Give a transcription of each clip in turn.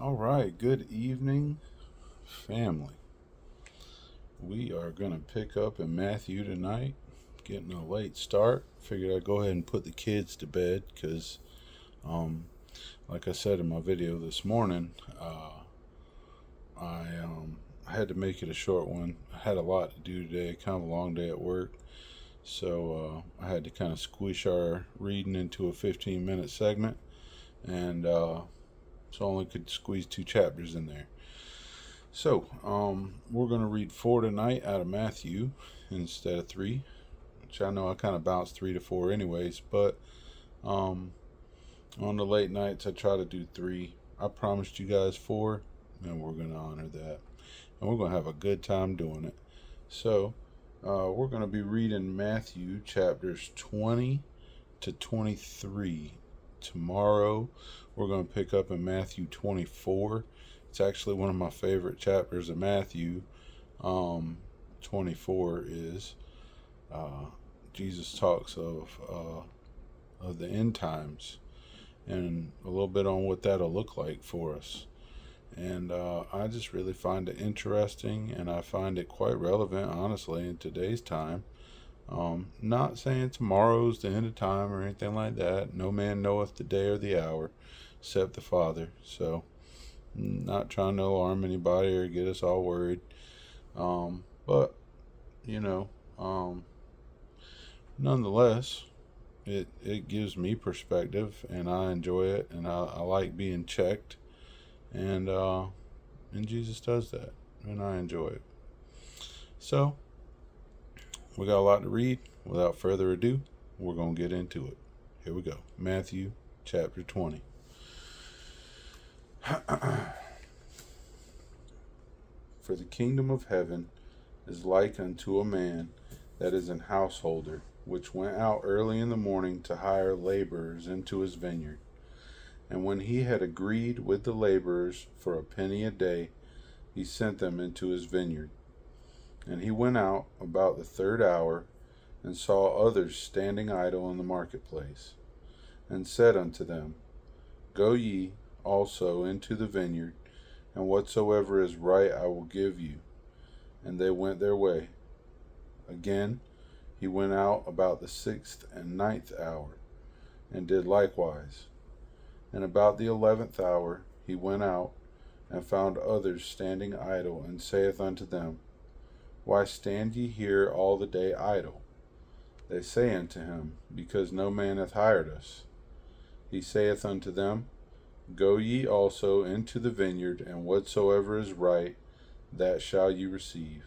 All right, good evening, family. We are going to pick up in Matthew tonight. Getting a late start. Figured I'd go ahead and put the kids to bed because, um, like I said in my video this morning, I had to make it a short one. I had a lot to do today, kind of a long day at work. So I had to kind of squish our reading into a 15-minute segment, and so I only could squeeze two chapters in there. So, we're going to read 4 tonight out of Matthew instead of 3, which I know I kind of bounce 3 to 4 anyways, but um, on the late nights I try to do 3. I promised you guys 4, and we're going to honor that. And we're going to have a good time doing it. So, we're going to be reading Matthew chapters 20 to 23. Tomorrow, we're going to pick up in Matthew 24. It's actually one of my favorite chapters of Matthew. 24 is Jesus talks of the end times and a little bit on what that'll look like for us. And I just really find it interesting, and I find it quite relevant, honestly, in today's time. Not saying tomorrow's the end of time or anything like that. No man knoweth the day or the hour except the Father. So, not trying to alarm anybody or get us all worried. But, you know, nonetheless, it gives me perspective, and I enjoy it, and I like being checked. And Jesus does that, and I enjoy it. So, we got a lot to read. Without further ado, we're going to get into it. Here we go. Matthew chapter 20. For the kingdom of heaven is like unto a man that is an householder, which went out early in the morning to hire laborers into his vineyard. And when he had agreed with the laborers for a penny a day, he sent them into his vineyard. And he went out about the third hour, and saw others standing idle in the marketplace, and said unto them, Go ye also into the vineyard, and whatsoever is right I will give you. And they went their way. Again he went out about the 6th and 9th hour, and did likewise. And about the 11th hour he went out, and found others standing idle, and saith unto them, Why stand ye here all the day idle? They say unto him, Because no man hath hired us. He saith unto them, Go ye also into the vineyard, and whatsoever is right, that shall ye receive.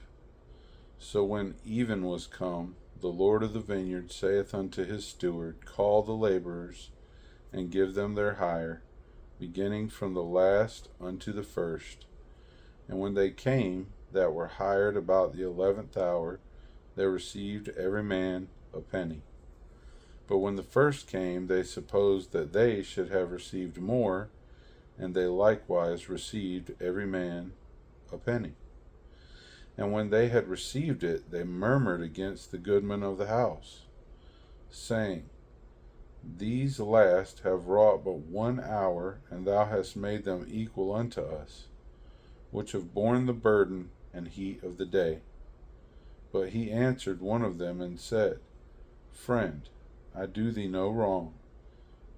So when even was come, the Lord of the vineyard saith unto his steward, Call the laborers, and give them their hire, beginning from the last unto the first. And when they came that were hired about the 11th hour, they received every man a penny. But when the first came, they supposed that they should have received more, and they likewise received every man a penny. And when they had received it, they murmured against the goodman of the house, saying, These last have wrought but 1 hour, and thou hast made them equal unto us, which have borne the burden and heat of the day. But he answered one of them, and said, Friend, I do thee no wrong.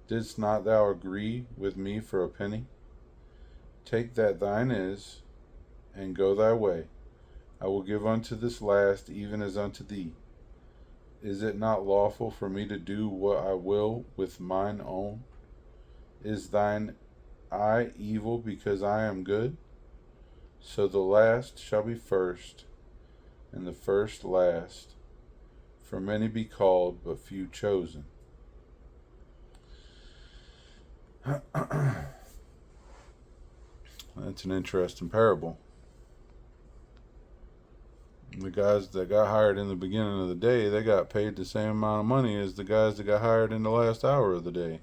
Didst not thou agree with me for a penny? Take that thine is, and go thy way. I will give unto this last even as unto thee. Is it not lawful for me to do what I will with mine own? Is thine eye evil because I am good? So the last shall be first, and the first last. For many be called, but few chosen. That's an interesting parable. The guys that got hired in the beginning of the day, they got paid the same amount of money as the guys that got hired in the last hour of the day.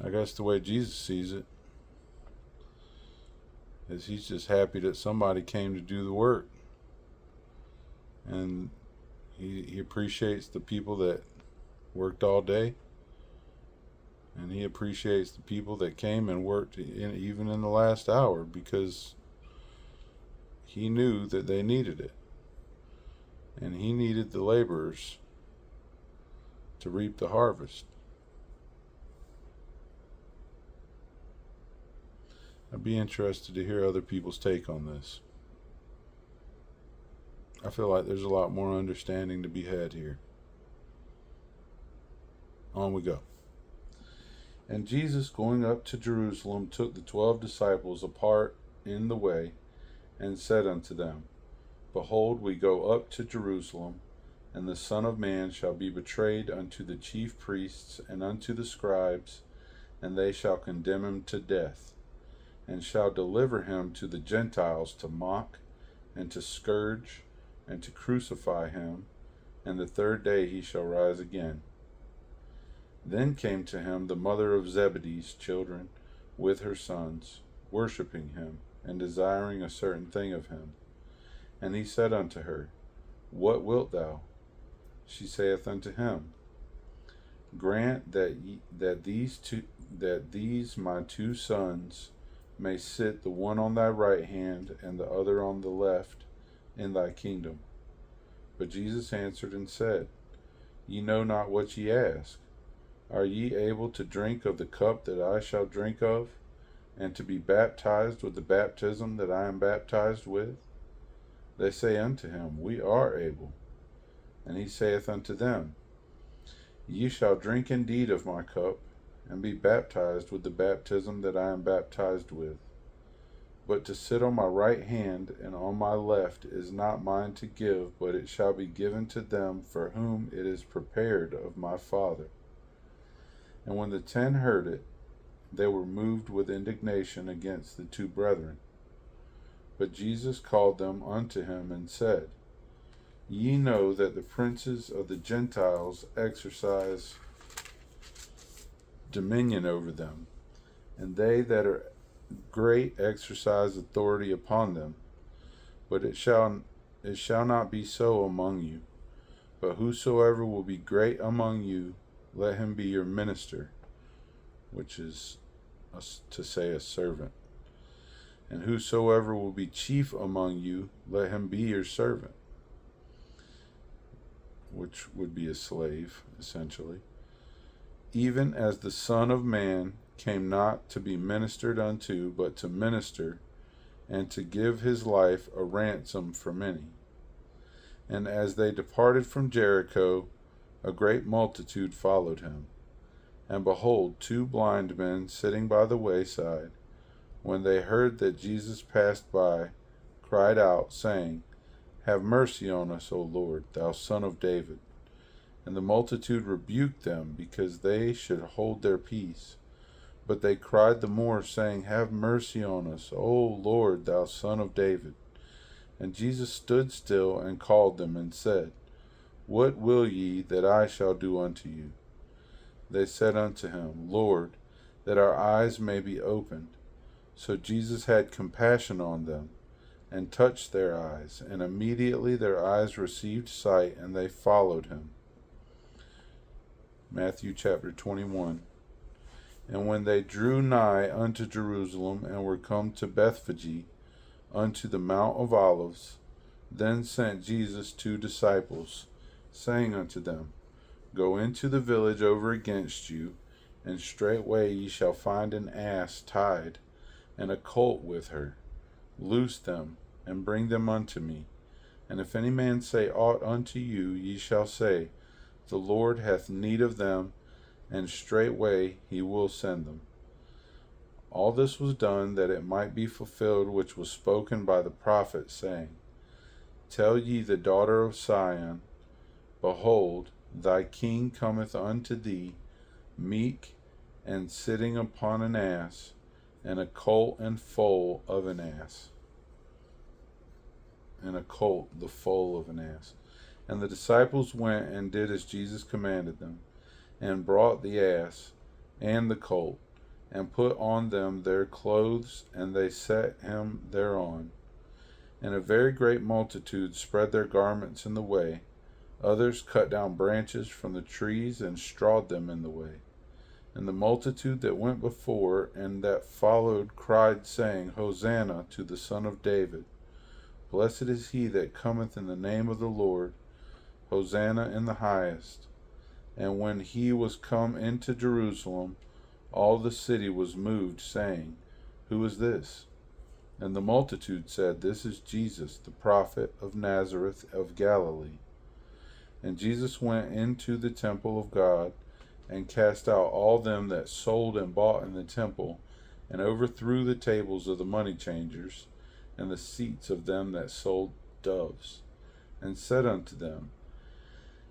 I guess the way Jesus sees it is he's just happy that somebody came to do the work. And he appreciates the people that worked all day, And he appreciates the people that came and worked even in the last hour, because he knew that they needed it. And he needed the laborers to reap the harvest. I'd be interested to hear other people's take on this. I feel like there's a lot more understanding to be had here. On we go. And Jesus, going up to Jerusalem, took the 12 disciples apart in the way, and said unto them, Behold, we go up to Jerusalem, and the Son of Man shall be betrayed unto the chief priests and unto the scribes, and they shall condemn him to death, and shall deliver him to the Gentiles to mock, and to scourge, and to crucify him, and the third day he shall rise again. Then came to him the mother of Zebedee's children with her sons, worshipping him, and desiring a certain thing of him. And he said unto her, What wilt thou? She saith unto him, Grant that these my two sons may sit, the one on thy right hand and the other on the left, in thy kingdom. But Jesus answered and said, Ye know not what ye ask. Are ye able to drink of the cup that I shall drink of, and to be baptized with the baptism that I am baptized with? They say unto him, We are able. And he saith unto them, Ye shall drink indeed of my cup, and be baptized with the baptism that I am baptized with. But to sit on my right hand and on my left is not mine to give, but it shall be given to them for whom it is prepared of my Father. And when the 10 heard it, they were moved with indignation against the 2 brethren. But Jesus called them unto him, and said, Ye know that the princes of the Gentiles exercise dominion over them, and they that are great exercise authority upon them. But it shall not be so among you. But whosoever will be great among you, let him be your minister, which is to say a servant. And whosoever will be chief among you, let him be your servant, which would be a slave, essentially. Even as the Son of Man came not to be ministered unto, but to minister, and to give his life a ransom for many. And as they departed from Jericho, a great multitude followed him. And behold, 2 blind men sitting by the wayside, when they heard that Jesus passed by, cried out, saying, Have mercy on us, O Lord, thou Son of David. And the multitude rebuked them, because they should hold their peace. But they cried the more, saying, Have mercy on us, O Lord, thou Son of David. And Jesus stood still and called them, and said, What will ye that I shall do unto you? They said unto him, Lord, that our eyes may be opened. So Jesus had compassion on them, and touched their eyes, and immediately their eyes received sight, and they followed him. Matthew chapter 21. And when they drew nigh unto Jerusalem, and were come to Bethphage, unto the Mount of Olives, then sent Jesus 2 disciples, saying unto them, Go into the village over against you, and straightway ye shall find an ass tied, and a colt with her. Loose them, and bring them unto me. And if any man say aught unto you, ye shall say, The Lord hath need of them, and straightway he will send them. All this was done that it might be fulfilled which was spoken by the prophet, saying, Tell ye the daughter of Sion, Behold, thy king cometh unto thee, meek, and sitting upon an ass, and a colt and foal of an ass. And a colt, the foal of an ass. And the disciples went and did as Jesus commanded them, and brought the ass and the colt, and put on them their clothes, and they set him thereon. And a very great multitude spread their garments in the way. Others cut down branches from the trees and strawed them in the way. And the multitude that went before and that followed cried, saying, Hosanna to the Son of David. Blessed is he that cometh in the name of the Lord. Hosanna in the highest. And when he was come into Jerusalem, all the city was moved, saying, Who is this? And the multitude said, This is Jesus, the prophet of Nazareth of Galilee. And Jesus went into the temple of God, and cast out all them that sold and bought in the temple, and overthrew the tables of the money changers, and the seats of them that sold doves, and said unto them,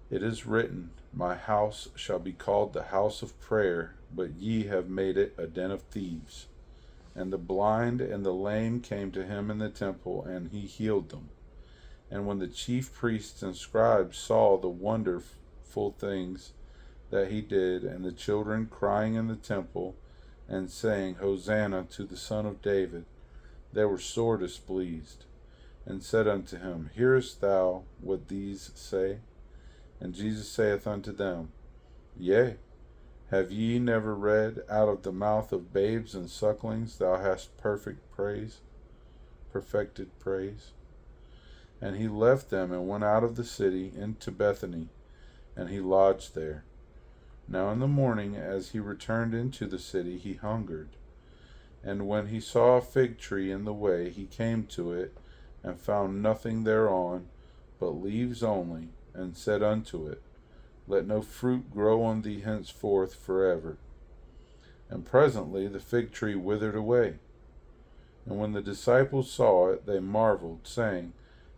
It is written, My house shall be called the house of prayer, but ye have made it a den of thieves. And the blind and the lame came to him in the temple, and he healed them. And when the chief priests and scribes saw the wonderful things that he did, and the children crying in the temple, and saying, Hosanna to the Son of David, they were sore displeased, and said unto him, Hearest thou what these say? And Jesus saith unto them, Yea, have ye never read, Out of the mouth of babes and sucklings thou hast perfected praise? And he left them, and went out of the city into Bethany, and he lodged there. Now in the morning, as he returned into the city, he hungered. And when he saw a fig tree in the way, he came to it, and found nothing thereon, but leaves only, and said unto it, Let no fruit grow on thee henceforth forever. And presently the fig tree withered away. And when the disciples saw it, they marveled, saying,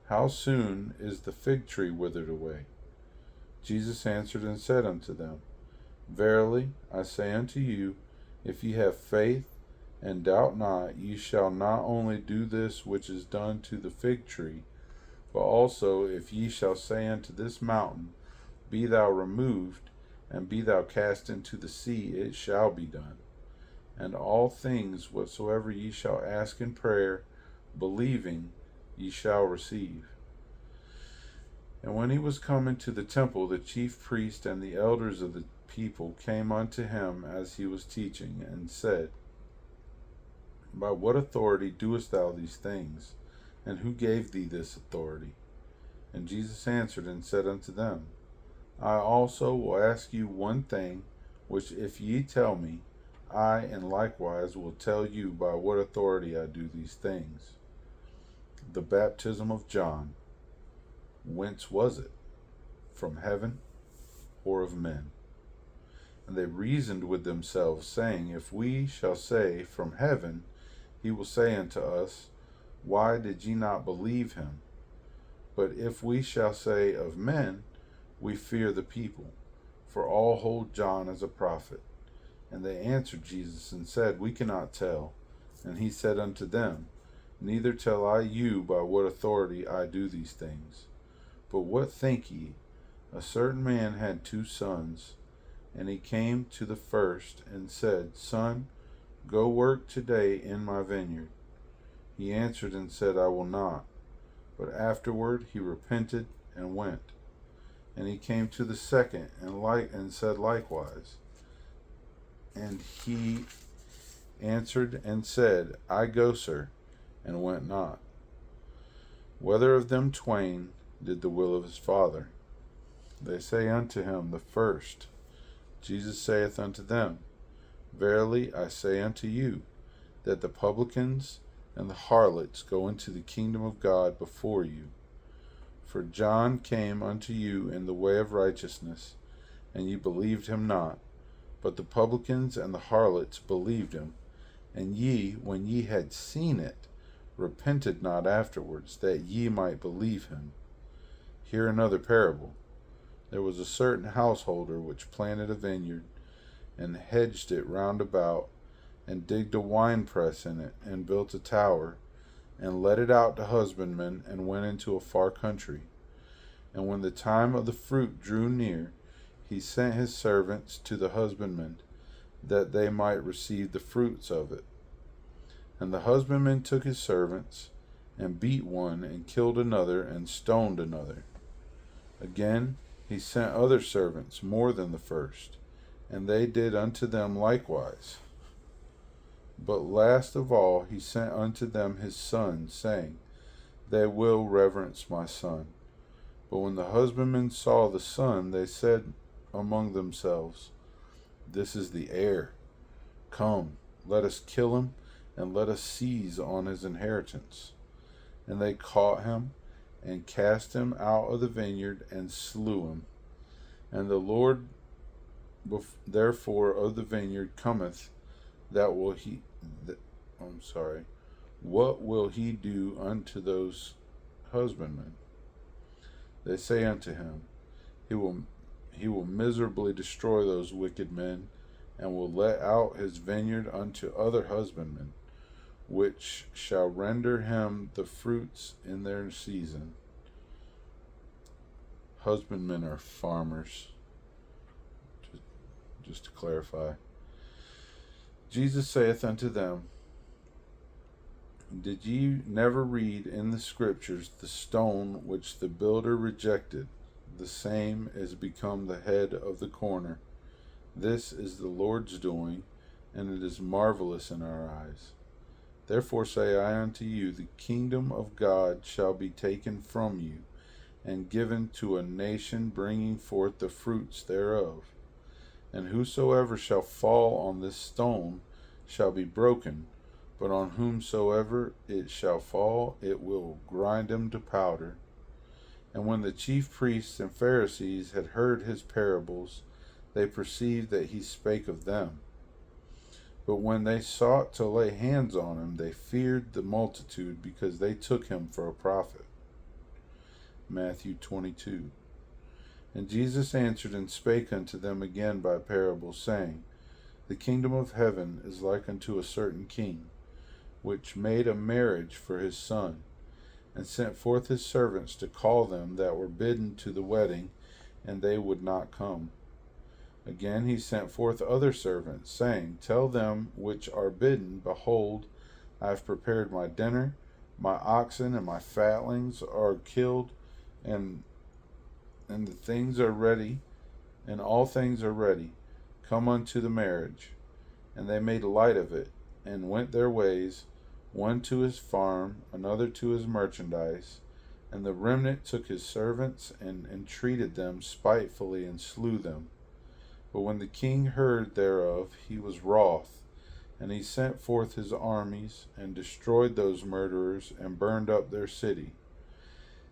How soon is the fig tree withered away? Jesus answered and said unto them, Verily I say unto you, if ye have faith, and doubt not, ye shall not only do this which is done to the fig tree, but also if ye shall say unto this mountain, Be thou removed, and be thou cast into the sea, it shall be done. And all things whatsoever ye shall ask in prayer, believing, ye shall receive. And when he was come into the temple, the chief priest and the elders of the people came unto him as he was teaching, and said, By what authority doest thou these things? And who gave thee this authority? And Jesus answered and said unto them, I also will ask you one thing, which if ye tell me, I and likewise will tell you by what authority I do these things. The baptism of John, whence was it? From heaven or of men? And they reasoned with themselves, saying, If we shall say, From heaven, he will say unto us, Why did ye not believe him? But if we shall say, Of men, we fear the people, for all hold John as a prophet. And they answered Jesus, and said, We cannot tell. And he said unto them, Neither tell I you by what authority I do these things. But what think ye? A certain man had 2 sons. And he came to the first, and said, Son, go work today in my vineyard. He answered and said, I will not. But afterward he repented and went. And he came to the second, and said likewise. And he answered and said, I go, sir, and went not. Whether of them twain did the will of his father? They say unto him, The first. Jesus saith unto them, Verily I say unto you, that the publicans and the harlots go into the kingdom of God before you. For John came unto you in the way of righteousness, and ye believed him not. But the publicans and the harlots believed him. And ye, when ye had seen it, repented not afterwards, that ye might believe him. Hear another parable. There was a certain householder which planted a vineyard, and hedged it round about, and digged a winepress in it, and built a tower, and let it out to husbandmen, and went into a far country. And when the time of the fruit drew near, he sent his servants to the husbandmen, that they might receive the fruits of it. And the husbandman took his servants, and beat one, and killed another, and stoned another. Again he sent other servants, more than the first, And they did unto them likewise. But last of all he sent unto them his son, saying, They will reverence my son. But when the husbandmen saw the son, they said among themselves, This is the heir. Come, let us kill him, and let us seize on his inheritance. And they caught him, and cast him out of the vineyard, and slew him. And the Lord therefore of the vineyard cometh, what will he do unto those husbandmen? They say unto him, He will miserably destroy those wicked men, and will let out his vineyard unto other husbandmen, which shall render him the fruits in their season. Husbandmen are farmers, just to clarify. Jesus saith unto them, Did ye never read in the Scriptures, the stone which the builder rejected, the same is become the head of the corner? This is the Lord's doing, and it is marvelous in our eyes. Therefore say I unto you, the kingdom of God shall be taken from you, and given to a nation bringing forth the fruits thereof. And whosoever shall fall on this stone shall be broken, but on whomsoever it shall fall, it will grind him to powder. And when the chief priests and Pharisees had heard his parables, they perceived that he spake of them. But when they sought to lay hands on him, they feared the multitude, because they took him for a prophet. Matthew 22. And Jesus answered and spake unto them again by parables, saying, The kingdom of heaven is like unto a certain king, which made a marriage for his son, and sent forth his servants to call them that were bidden to the wedding, and they would not come. Again he sent forth other servants, saying, Tell them which are bidden, Behold, I have prepared my dinner, my oxen and my fatlings are killed, and the things are ready, and all things are ready. Come unto the marriage. And they made light of it, and went their ways, one to his farm, another to his merchandise. And the remnant took his servants, and entreated them spitefully, and slew them. But when the king heard thereof, he was wroth, and he sent forth his armies, and destroyed those murderers, and burned up their city.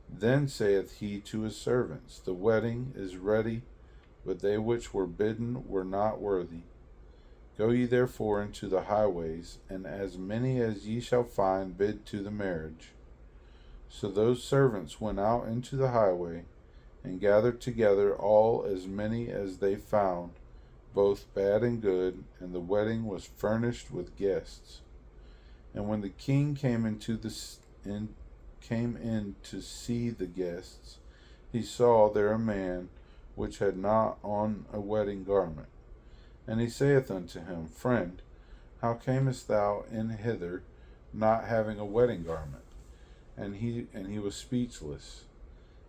Then saith he to his servants, The wedding is ready, but they which were bidden were not worthy. Go ye therefore into the highways, and as many as ye shall find, bid to the marriage. So those servants went out into the highway, and gathered together all as many as they found, both bad and good, and the wedding was furnished with guests. And when the king came in to see the guests, he saw there a man which had not on a wedding garment. And he saith unto him, Friend, how camest thou in hither, not having a wedding garment? And he was speechless.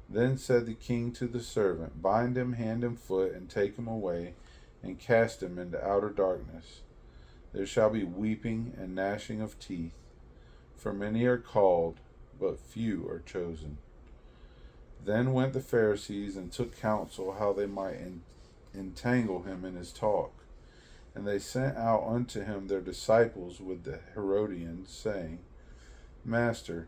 Then said the king to the servant, Bind him hand and foot, and take him away, and cast him into outer darkness. There shall be weeping and gnashing of teeth, for many are called, but few are chosen. Then went the Pharisees and took counsel how they might entangle him in his talk. And they sent out unto him their disciples with the Herodians, saying, Master,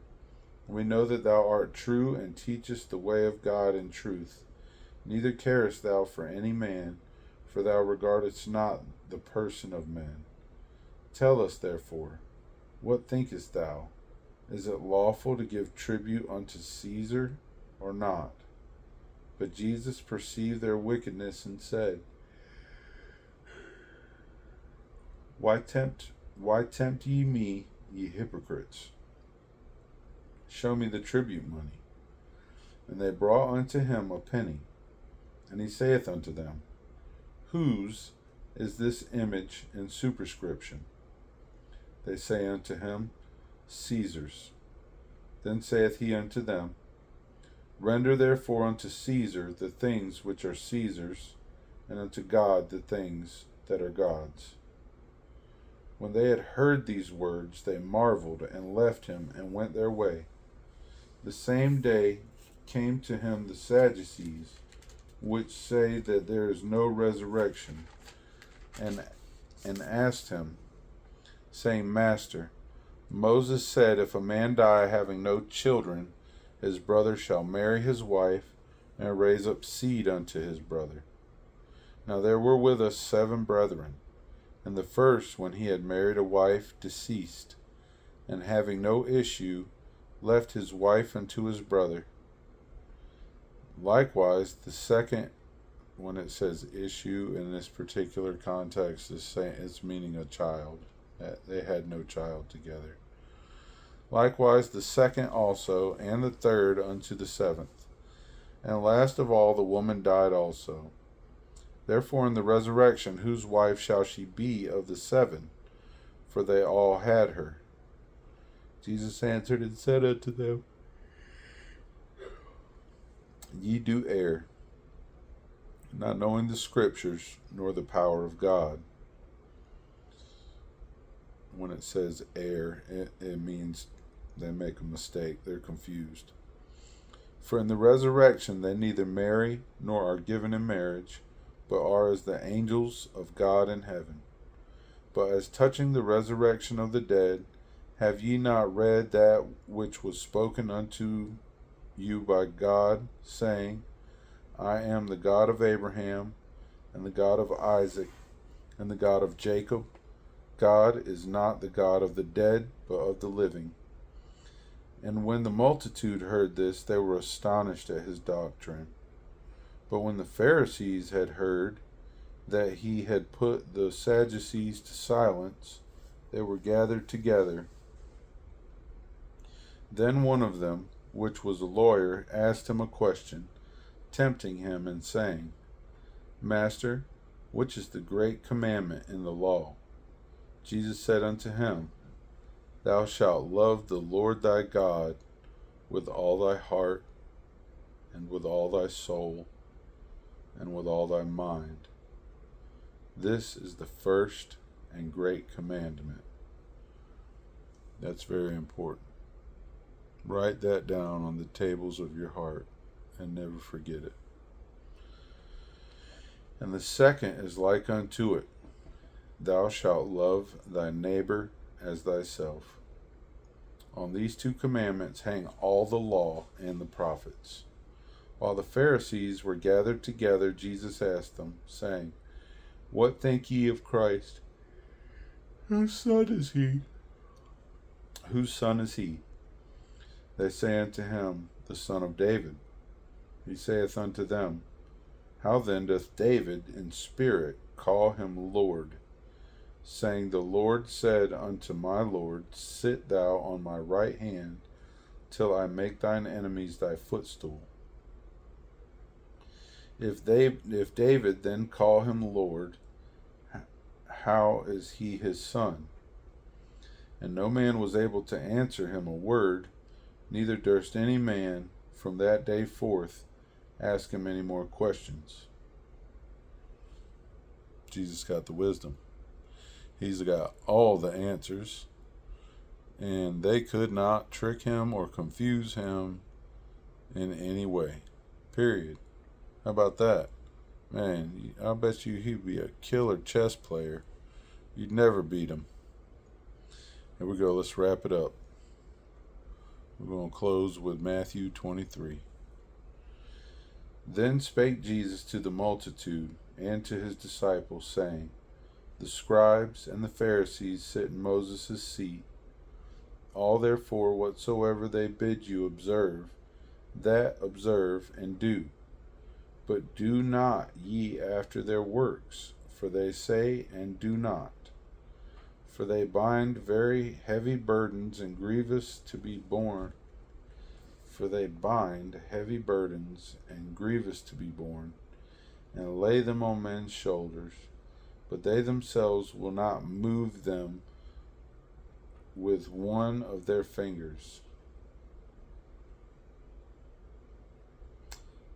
we know that thou art true, and teachest the way of God in truth. Neither carest thou for any man, for thou regardest not the person of men. Tell us therefore, what thinkest thou? Is it lawful to give tribute unto Caesar, or not? But Jesus perceived their wickedness, and said, Why tempt ye me, ye hypocrites? Show me the tribute money. And they brought unto him a penny. And he saith unto them, Whose is this image and superscription? They say unto him, Caesar's. Then saith he unto them, Render therefore unto Caesar the things which are Caesar's, and unto God the things that are God's. When they had heard these words, they marveled, and left him, and went their way. The same day came to him the Sadducees, which say that there is no resurrection, and asked him, saying, Master, Moses said, if a man die having no children, his brother shall marry his wife, and raise up seed unto his brother. Now there were with us 7 brethren, and the first, when he had married a wife, deceased, and having no issue, left his wife unto his brother. Likewise, the second, when it says issue in this particular context, it's meaning a child. They had no child together. Likewise, the second also, and the third unto the 7th. And last of all, the woman died also. Therefore in the resurrection, whose wife shall she be of the 7? For they all had her. Jesus answered and said unto them, Ye do err, not knowing the Scriptures, nor the power of God. When it says err, it means they make a mistake. They're confused. For in the resurrection they neither marry nor are given in marriage, but are as the angels of God in heaven. But as touching the resurrection of the dead, have ye not read that which was spoken unto you by God, saying, I am the God of Abraham, and the God of Isaac, and the God of Jacob? God is not the God of the dead, but of the living. And when the multitude heard this, they were astonished at his doctrine. But when the Pharisees had heard that he had put the Sadducees to silence, they were gathered together. Then one of them, which was a lawyer, asked him a question, tempting him, and saying, Master, which is the great commandment in the law? Jesus said unto him, Thou shalt love the Lord thy God with all thy heart, and with all thy soul, and with all thy mind. This is the first and great commandment. That's very important. Write that down on the tables of your heart and never forget it. And the second is like unto it. Thou shalt love thy neighbor as thyself. On these 2 commandments hang all the law and the prophets. While the Pharisees were gathered together, Jesus asked them, saying, What think ye of Christ? Whose son is he? Whose son is he? They say unto him, The son of David. He saith unto them, How then doth David in spirit call him Lord, saying, The Lord said unto my Lord, Sit thou on my right hand, till I make thine enemies thy footstool. If David then call him Lord, how is he his son? And no man was able to answer him a word, neither durst any man from that day forth ask him any more questions. Jesus got the wisdom. He's got all the answers, and they could not trick him or confuse him in any way. Period. How about that? Man, I bet you he'd be a killer chess player. You'd never beat him. Here we go. Let's wrap it up. We're going to close with Matthew 23. Then spake Jesus to the multitude and to his disciples, saying, The scribes and the Pharisees sit in Moses' seat. All therefore whatsoever they bid you observe, that observe and do. But do not ye after their works, for they say and do not. For they bind very heavy burdens and grievous to be borne. For they bind heavy burdens and grievous to be borne, and lay them on men's shoulders, but they themselves will not move them with one of their fingers.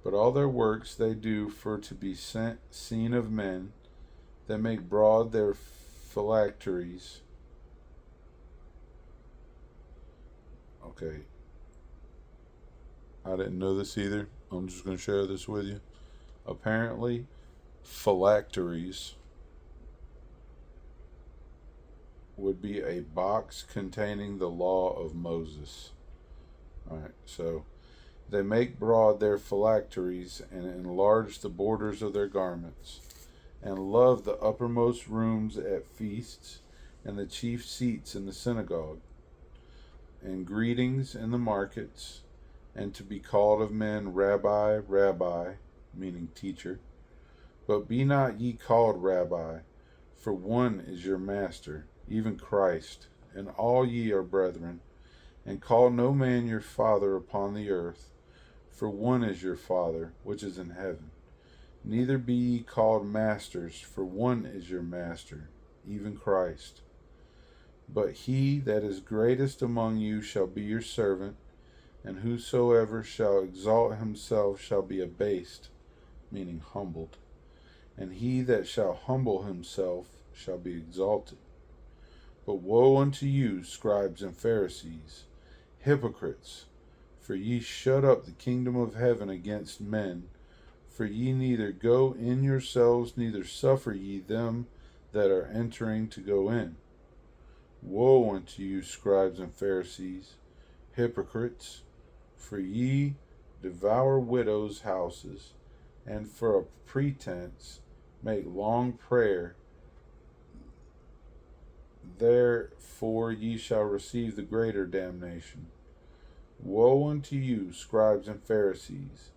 But all their works they do for to be seen of men. They make broad their phylacteries. Okay, I didn't know this either. I'm just going to share this with you. Apparently, phylacteries would be a box containing the law of Moses. Alright, so they make broad their phylacteries and enlarge the borders of their garments, and love the uppermost rooms at feasts and the chief seats in the synagogue, and greetings in the markets, and to be called of men Rabbi, Rabbi, meaning teacher. But be not ye called Rabbi, for one is your master, even Christ, and all ye are brethren. And call no man your father upon the earth, for one is your Father, which is in heaven. Neither be ye called masters, for one is your master, even Christ. But he that is greatest among you shall be your servant, and whosoever shall exalt himself shall be abased, meaning humbled. And he that shall humble himself shall be exalted. But woe unto you, scribes and Pharisees, hypocrites! For ye shut up the kingdom of heaven against men. For ye neither go in yourselves, neither suffer ye them that are entering to go in. Woe unto you, scribes and Pharisees, hypocrites! For ye devour widows' houses, and for a pretense make long prayer. Therefore ye shall receive the greater damnation. Woe unto you, scribes and Pharisees,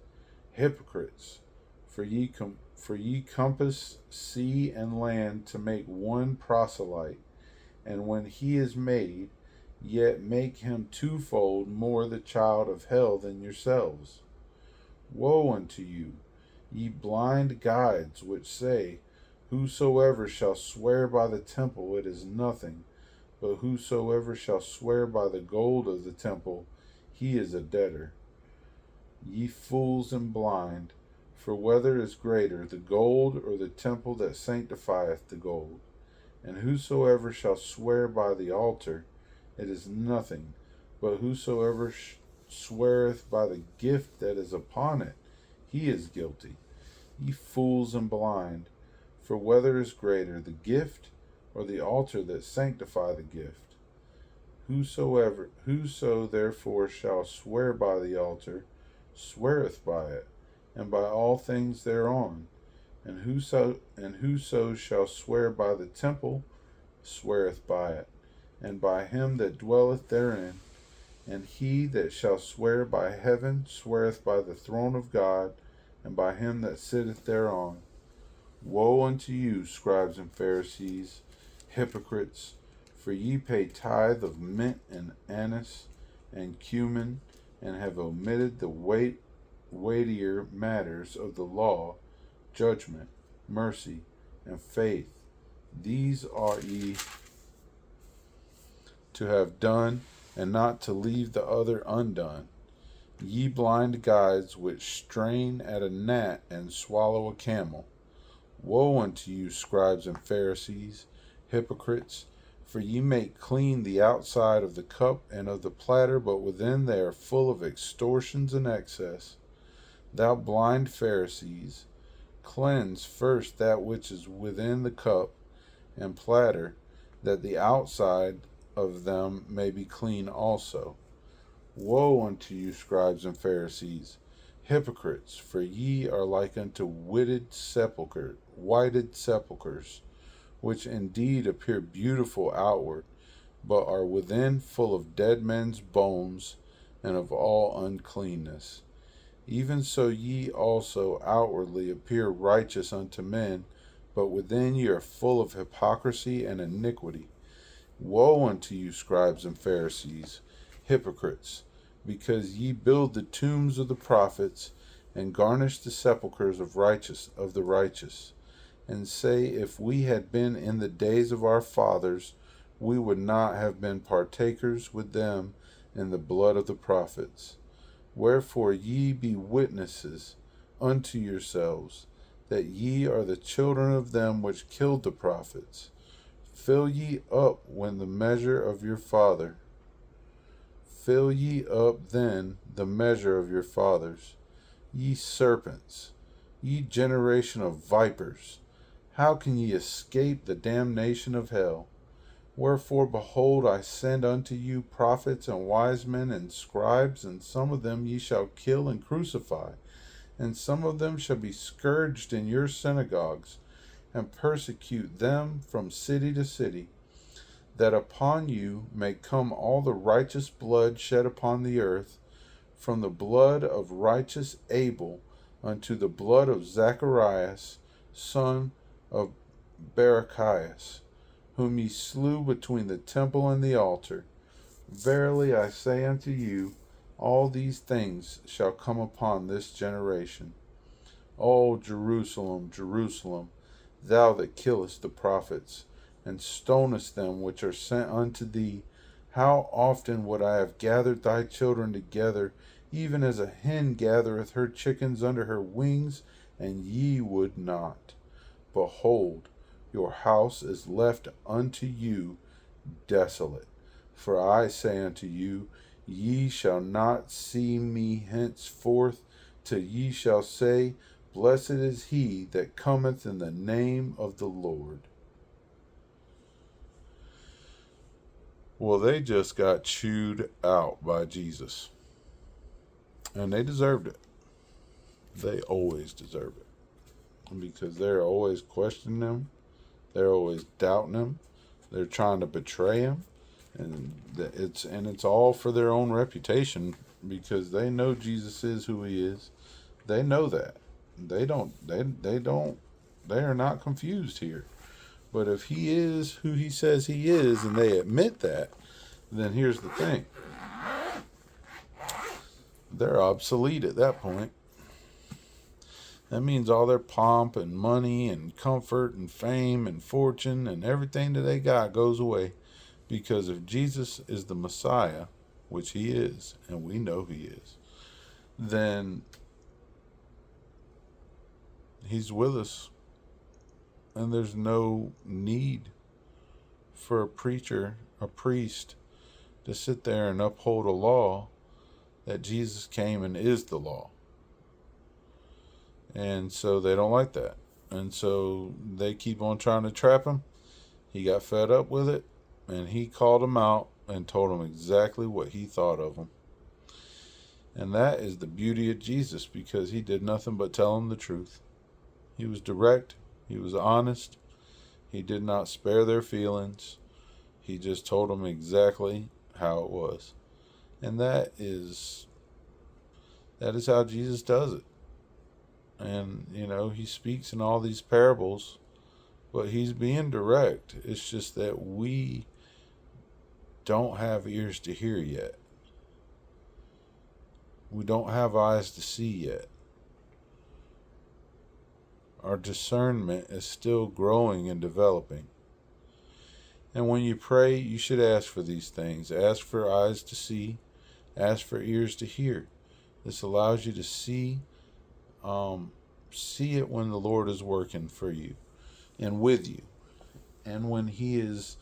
hypocrites! For ye compass sea and land to make one proselyte, and when he is made, yet make him twofold more the child of hell than yourselves. Woe unto you, ye blind guides, which say, Whosoever shall swear by the temple, it is nothing, but whosoever shall swear by the gold of the temple, he is a debtor. Ye fools and blind, for whether is greater, the gold or the temple that sanctifieth the gold? And whosoever shall swear by the altar, it is nothing, but whosoever sweareth by the gift that is upon it, he is guilty. Ye fools and blind, for whether is greater, the gift or the altar that sanctify the gift? Whoso therefore shall swear by the altar, sweareth by it, and by all things thereon. And whoso shall swear by the temple, sweareth by it, and by him that dwelleth therein. And he that shall swear by heaven, sweareth by the throne of God, and by him that sitteth thereon. Woe unto you, scribes and Pharisees, hypocrites! For ye pay tithe of mint and anise and cumin, and have omitted the weightier matters of the law, judgment, mercy, and faith. These ought ye to have done, and not to leave the other undone. Ye blind guides, which strain at a gnat and swallow a camel. Woe unto you, scribes and Pharisees, hypocrites! For ye make clean the outside of the cup and of the platter, but within they are full of extortions and excess. Thou blind Pharisees, cleanse first that which is within the cup and platter, that the outside of them may be clean also. Woe unto you, scribes and Pharisees, hypocrites! For ye are like unto whited sepulchres, which indeed appear beautiful outward, but are within full of dead men's bones and of all uncleanness. Even so ye also outwardly appear righteous unto men, but within ye are full of hypocrisy and iniquity. Woe unto you, scribes and Pharisees, hypocrites! Because ye build the tombs of the prophets, and garnish the sepulchres of the righteous, and say, If we had been in the days of our fathers, we would not have been partakers with them in the blood of the prophets. Wherefore ye be witnesses, unto yourselves, that ye are the children of them which killed the prophets. Fill ye up when the measure of your father. Fill ye up then the measure of your fathers. Ye serpents, ye generation of vipers, how can ye escape the damnation of hell? Wherefore, behold, I send unto you prophets and wise men and scribes, and some of them ye shall kill and crucify, and some of them shall be scourged in your synagogues, and persecute them from city to city, that upon you may come all the righteous blood shed upon the earth, from the blood of righteous Abel unto the blood of Zacharias, son of Barachias, whom ye slew between the temple and the altar. Verily I say unto you, all these things shall come upon this generation. O Jerusalem, Jerusalem, thou that killest the prophets, and stonest them which are sent unto thee, how often would I have gathered thy children together, even as a hen gathereth her chickens under her wings, and ye would not. Behold, your house is left unto you desolate. For I say unto you, ye shall not see me henceforth, till ye shall say, Blessed is he that cometh in the name of the Lord. Well, they just got chewed out by Jesus. And they deserved it. They always deserve it. Because they're always questioning him. They're always doubting him. They're trying to betray him. And it's all for their own reputation, because they know Jesus is who he is. They know that. They are not confused here. But if he is who he says he is, and they admit that, then here's the thing. They're obsolete at that point. That means all their pomp and money and comfort and fame and fortune and everything that they got goes away. Because if Jesus is the Messiah, which he is, and we know he is, then he's with us. And there's no need for a preacher, a priest, to sit there and uphold a law that Jesus came and is the law. And so they don't like that. And so they keep on trying to trap him. He got fed up with it, and he called them out and told them exactly what he thought of them. And that is the beauty of Jesus, because he did nothing but tell them the truth. He was direct. He was honest. He did not spare their feelings. He just told them exactly how it was. And that is how Jesus does it. And, he speaks in all these parables, but he's being direct. It's just that we don't have ears to hear yet. We don't have eyes to see yet. Our discernment is still growing and developing. And when you pray, you should ask for these things. Ask for eyes to see. Ask for ears to hear. This allows you to see it when the Lord is working for you and with you. And when he is,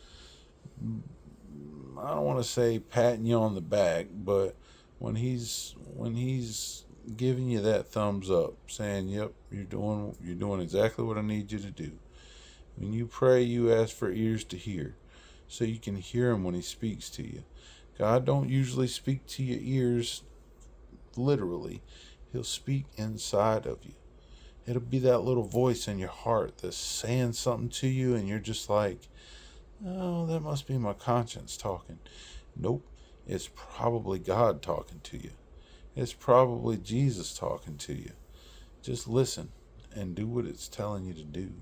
I don't want to say patting you on the back, but when he's giving you that thumbs up, saying, yep, you're doing exactly what I need you to do. When you pray, you ask for ears to hear, so you can hear him when he speaks to you. God don't usually speak to your ears literally. He'll speak inside of you. It'll be that little voice in your heart that's saying something to you, and you're just like, oh, that must be my conscience talking. Nope, it's probably God talking to you. It's probably Jesus talking to you. Just listen and do what it's telling you to do.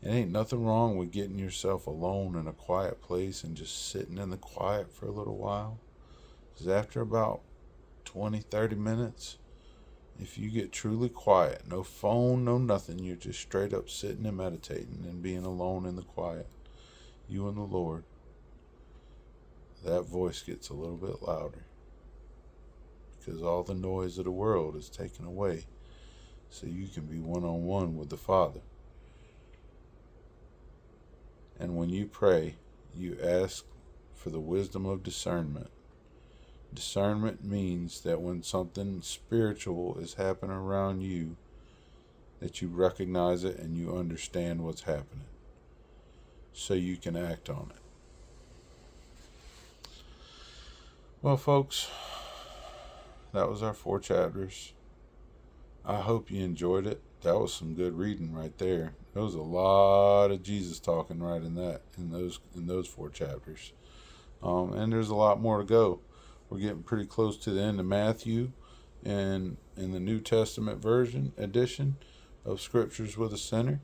It ain't nothing wrong with getting yourself alone in a quiet place and just sitting in the quiet for a little while. Because after about 20, 30 minutes, if you get truly quiet, no phone, no nothing, you're just straight up sitting and meditating and being alone in the quiet, you and the Lord, that voice gets a little bit louder. because all the noise of the world is taken away so you can be one-on-one with the Father. And when you pray, you ask for the wisdom of discernment. Discernment means that when something spiritual is happening around you, that you recognize it and you understand what's happening, so you can act on it. Well, folks, that was our 4 chapters. I hope you enjoyed it. That was some good reading right there. There was a lot of Jesus talking right in those 4 chapters. And there's a lot more to go. We're getting pretty close to the end of Matthew, and in the New Testament edition of Scriptures with a Sinner,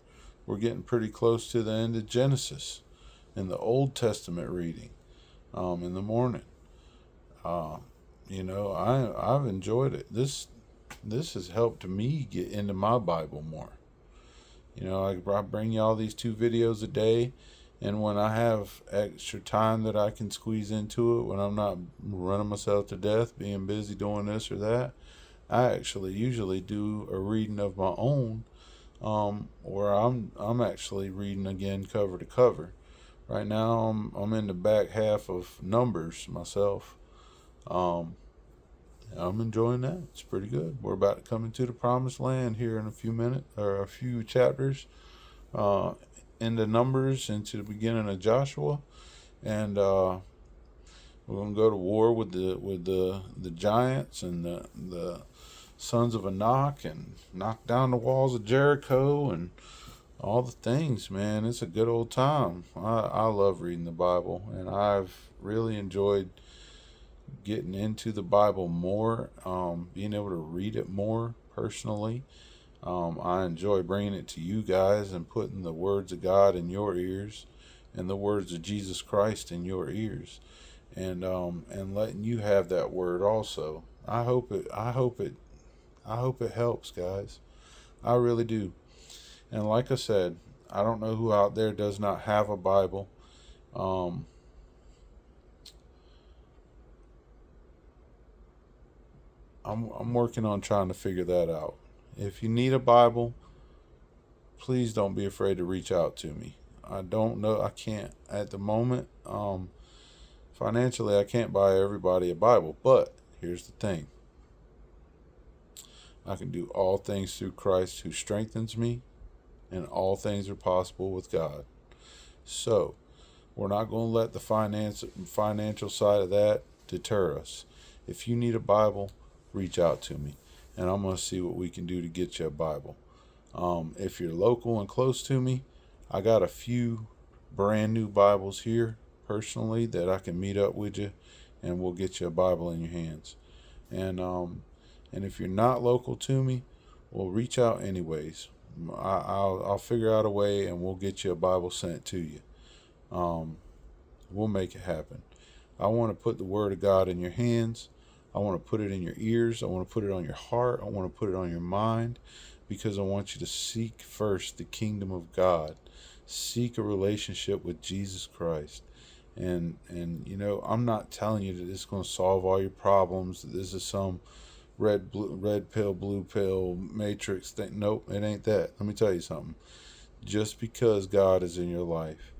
we're getting pretty close to the end of Genesis in the Old Testament reading in the morning. I've enjoyed it. This has helped me get into my Bible more. I bring you all these 2 videos a day, and when I have extra time that I can squeeze into it, when I'm not running myself to death, being busy doing this or that, I actually usually do a reading of my own, where I'm actually reading again cover to cover. Right now I'm in the back half of Numbers myself. I'm enjoying that. It's pretty good. We're about to come into the promised land here in a few minutes, or a few chapters, into Numbers, into the beginning of Joshua, and we're gonna go to war with the giants and the sons of Anak, and knock down the walls of Jericho and all the things. Man, it's a good old time. I love reading the Bible, and I've really enjoyed getting into the Bible more, being able to read it more personally. I enjoy bringing it to you guys and putting the words of God in your ears and the words of Jesus Christ in your ears, and letting you have that word also. I hope it helps, guys. I really do. And like I said, I don't know who out there does not have a Bible. I'm working on trying to figure that out. If you need a Bible, please don't be afraid to reach out to me. I don't know. I can't at the moment. Financially, I can't buy everybody a Bible. But here's the thing. I can do all things through Christ who strengthens me, and all things are possible with God. So, we're not going to let the financial side of that deter us. If you need a Bible, reach out to me, and I'm going to see what we can do to get you a Bible. If you're local and close to me, I got a few brand new Bibles here personally that I can meet up with you, and we'll get you a Bible in your hands. And if you're not local to me, well, reach out anyways. I'll figure out a way, and we'll get you a Bible sent to you. We'll make it happen. I want to put the Word of God in your hands. I want to put it in your ears. I want to put it on your heart. I want to put it on your mind, because I want you to seek first the kingdom of God. Seek a relationship with Jesus Christ. And I'm not telling you that it's going to solve all your problems, that this is some red pill, blue pill matrix thing. Nope, it ain't that. Let me tell you something. Just because God is in your life,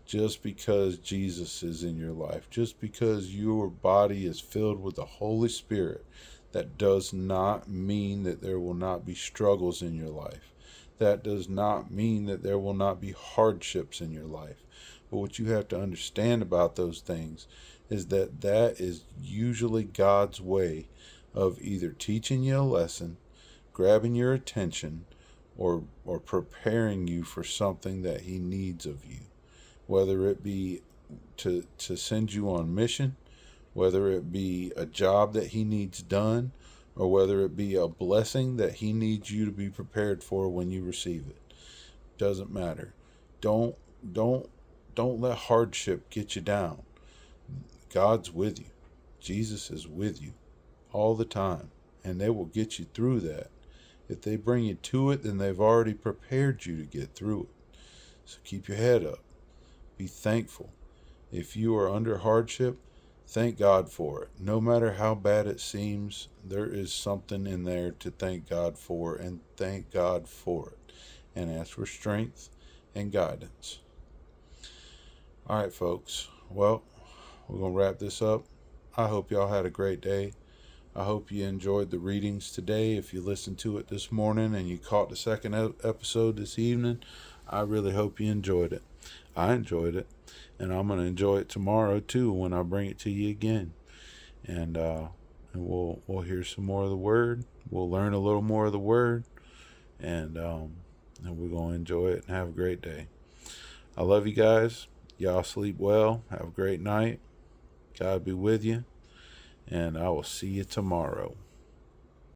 just because Jesus is in your life, just because your body is filled with the Holy Spirit, that does not mean that there will not be struggles in your life. That does not mean that there will not be hardships in your life. But what you have to understand about those things is that that is usually God's way of either teaching you a lesson, grabbing your attention, or preparing you for something that He needs of you. Whether it be to send you on mission, whether it be a job that He needs done, or whether it be a blessing that He needs you to be prepared for when you receive it. Doesn't matter. Don't let hardship get you down. God's with you. Jesus is with you all the time, and they will get you through that. If they bring you to it, then they've already prepared you to get through it. So keep your head up. Be thankful. If you are under hardship, Thank God for it. No matter how bad it seems, there is something in there to thank God for, and thank God for it. And ask for strength and guidance. All right, folks. Well, we're going to wrap this up. I hope y'all had a great day. I hope you enjoyed the readings today. If you listened to it this morning and you caught the second episode this evening, I really hope you enjoyed it. I enjoyed it, and I'm going to enjoy it tomorrow too when I bring it to you again. And we'll hear some more of the word. We'll learn a little more of the word, and we're going to enjoy it and have a great day. I love you guys. Y'all sleep well. Have a great night. God be with you. And I will see you tomorrow.